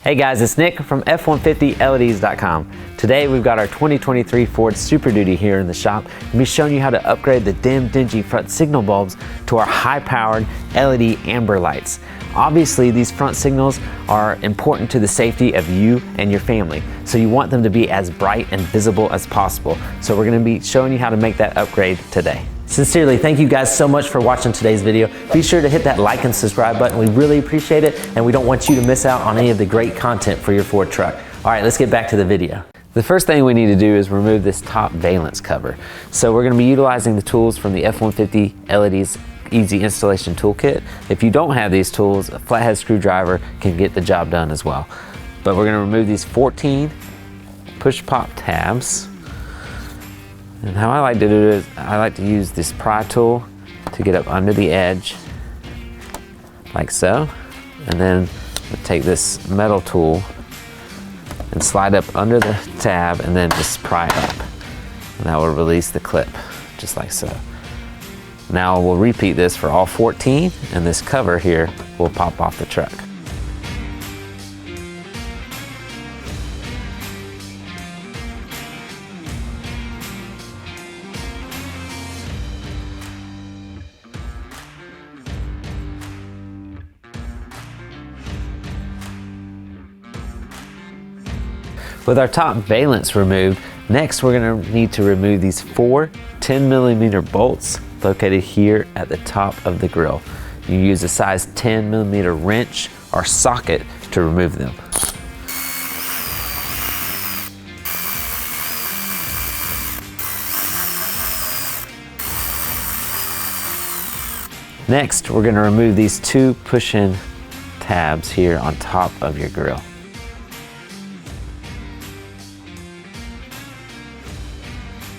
Hey guys, it's Nick from F450LEDs.com. Today we've got our 2023 Ford Super Duty here in the shop. We'll be showing you how to upgrade the dim, dingy front signal bulbs to our high-powered LED amber lights. Obviously, these front signals are important to the safety of you and your family, so you want them to be as bright and visible as possible. So we're going to be showing you how to make that upgrade today. Sincerely, thank you guys so much for watching today's video. Be sure to hit that like and subscribe button. We really appreciate it, and we don't want you to miss out on any of the great content for your Ford truck. All right, let's get back to the video. The first thing we need to do is remove this top valance cover. So we're going to be utilizing the tools from the F450 LEDs Easy Installation Toolkit. If you don't have these tools, a flathead screwdriver can get the job done as well. But we're going to remove these 14 push-pop tabs. And how I like to do it is I like to use this pry tool to get up under the edge, like so. And then take this metal tool and slide up under the tab and then just pry up. And that will release the clip, just like so. Now we'll repeat this for all 14, and this cover here will pop off the truck. With our top valance removed, next we're going to need to remove these 4 10mm bolts located here at the top of the grill. You use a size 10mm wrench or socket to remove them. Next, we're going to remove these 2 push-in tabs here on top of your grill.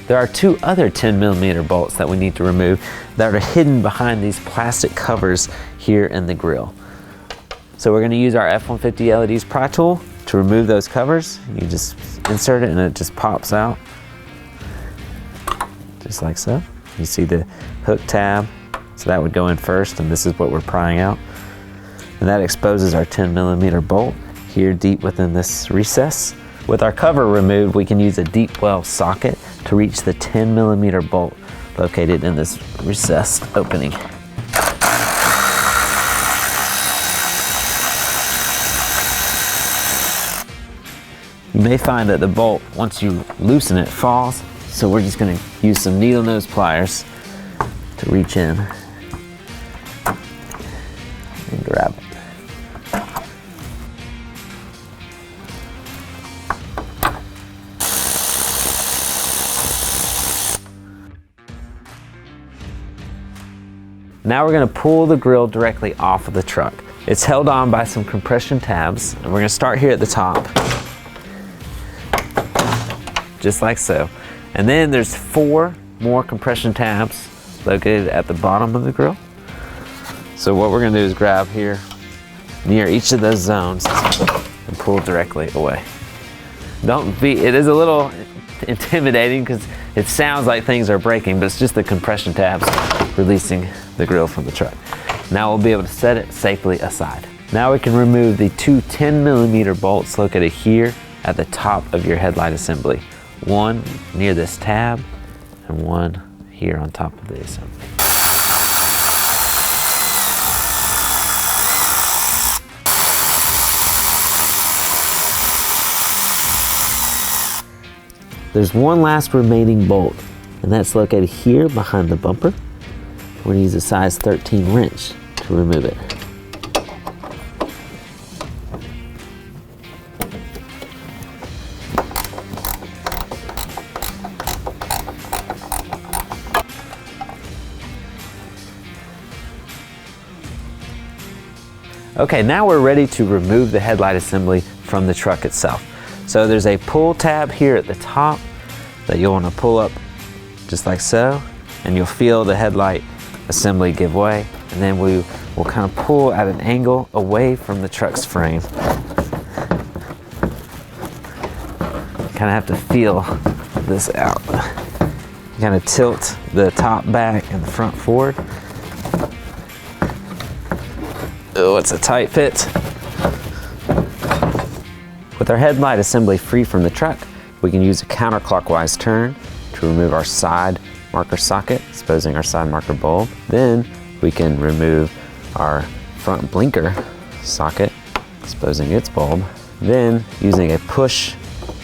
There are 2 other 10mm bolts that we need to remove that are hidden behind these plastic covers here in the grill. So we're going to use our F450 LEDs pry tool to remove those covers. You just insert it and it just pops out, just like so. You see the hook tab, so that would go in first, and this is what we're prying out. And that exposes our 10mm bolt here deep within this recess. With our cover removed, we can use a deep well socket to reach the 10mm bolt located in this recessed opening. You may find that the bolt, once you loosen it, falls, so we're just going to use some needle nose pliers to reach in and grab it. Now we're going to pull the grill directly off of the truck. It's held on by some compression tabs, and we're going to start here at the top, just like so. And then there's 4 more compression tabs located at the bottom of the grill. So what we're going to do is grab here near each of those zones and pull directly away. It is a little intimidating because it sounds like things are breaking, but it's just the compression tabs releasing the grill from the truck. Now we'll be able to set it safely aside. Now we can remove the 2 10mm bolts located here at the top of your headlight assembly. One near this tab and one here on top of the assembly. There's one last remaining bolt, and that's located here behind the bumper. We're going to use a size 13 wrench to remove it. Okay, now we're ready to remove the headlight assembly from the truck itself. So there's a pull tab here at the top that you'll want to pull up just like so, and you'll feel the headlight assembly give way, and then we will kind of pull at an angle away from the truck's frame. Kind of have to feel this out. You kind of tilt the top back and the front forward. Oh, it's a tight fit. With our headlight assembly free from the truck, we can use a counterclockwise turn to remove our side marker socket, exposing our side marker bulb. Then we can remove our front blinker socket, exposing its bulb. Then, using a push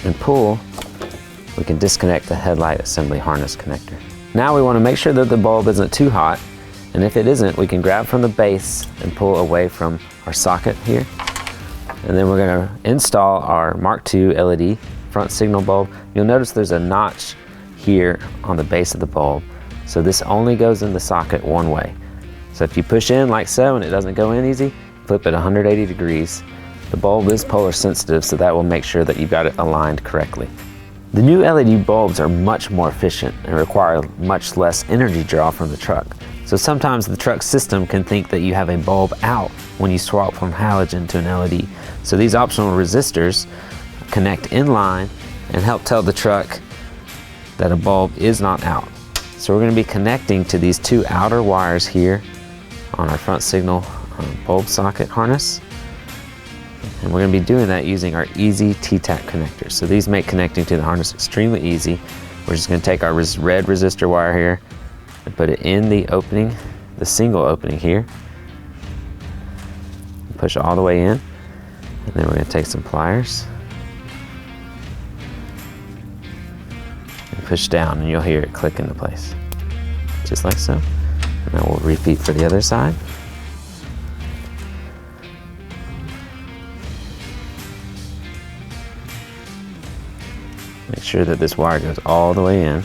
and pull, we can disconnect the headlight assembly harness connector. Now we want to make sure that the bulb isn't too hot, and if it isn't, we can grab from the base and pull away from our socket here. And then we're going to install our Mark II LED front signal bulb. You'll notice there's a notch here on the base of the bulb, so this only goes in the socket one way. So if you push in like so and it doesn't go in easy, flip it 180 degrees. The bulb is polar sensitive, so that will make sure that you've got it aligned correctly. The new LED bulbs are much more efficient and require much less energy draw from the truck. So sometimes the truck system can think that you have a bulb out when you swap from halogen to an LED. So these optional resistors connect in line and help tell the truck that a bulb is not out. So we're going to be connecting to these two outer wires here on our front signal bulb socket harness. And we're going to be doing that using our easy T-tack connectors. So these make connecting to the harness extremely easy. We're just going to take our red resistor wire here and put it in the opening, the single opening here. Push all the way in. And then we're going to take some pliers and push down, and you'll hear it click into place. Just like so. And then we'll repeat for the other side. Make sure that this wire goes all the way in.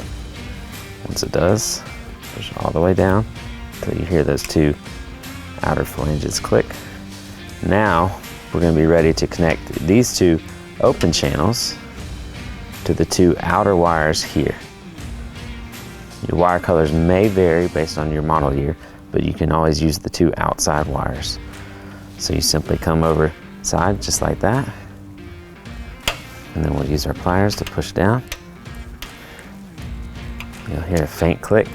Once it does, push it all the way down until you hear those two outer flanges click. Now we're going to be ready to connect these two open channels to the two outer wires here. Your wire colors may vary based on your model year, but you can always use the two outside wires. So you simply come over side just like that. And then we'll use our pliers to push down. You'll hear a faint click,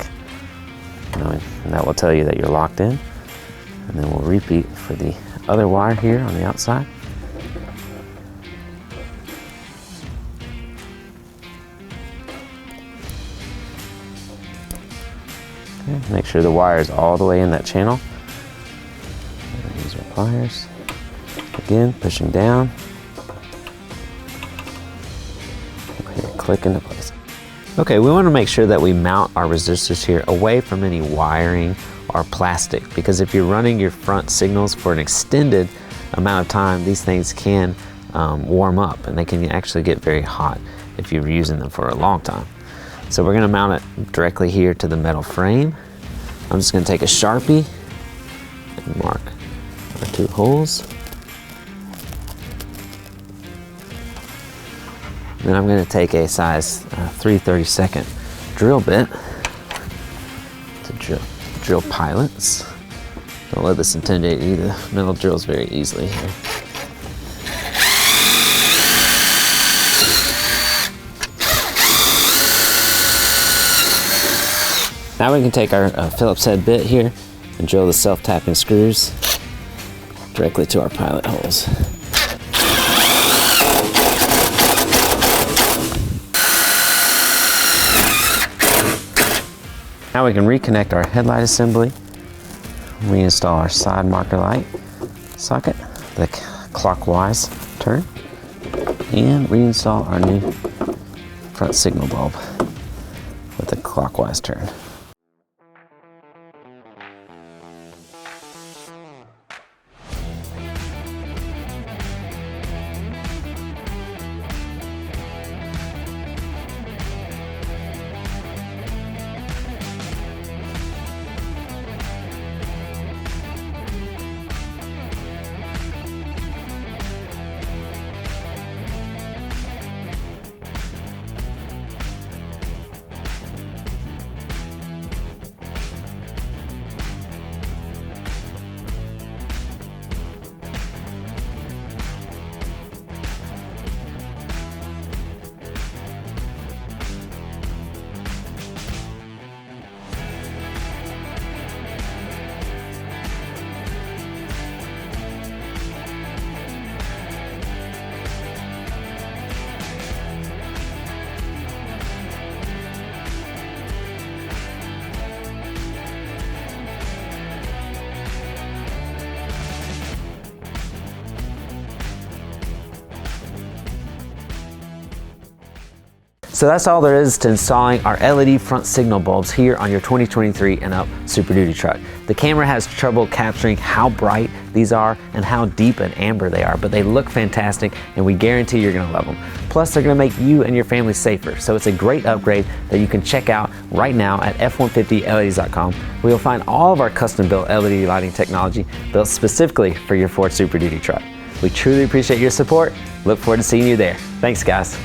and that will tell you that you're locked in. And then we'll repeat for the other wire here on the outside. Okay, make sure the wire is all the way in that channel. Use our pliers. Again, pushing down. Click into place. Okay, we want to make sure that we mount our resistors here away from any wiring or plastic, because if you're running your front signals for an extended amount of time, these things can warm up, and they can actually get very hot if you're using them for a long time. So we're going to mount it directly here to the metal frame. I'm just going to take a Sharpie and mark our two holes. Then I'm going to take a size 3/32 drill bit to drill pilots. Don't let this intimidate you, the metal drills very easily here. Now we can take our Phillips head bit here and drill the self-tapping screws directly to our pilot holes. Now we can reconnect our headlight assembly, reinstall our side marker light socket, the clockwise turn, and reinstall our new front signal bulb with the clockwise turn. So that's all there is to installing our LED front signal bulbs here on your 2023 and up Super Duty truck. The camera has trouble capturing how bright these are and how deep and amber they are, but they look fantastic and we guarantee you're gonna love them. Plus, they're gonna make you and your family safer. So it's a great upgrade that you can check out right now at F450LEDs.com, where you'll find all of our custom built LED lighting technology built specifically for your Ford Super Duty truck. We truly appreciate your support. Look forward to seeing you there. Thanks, guys.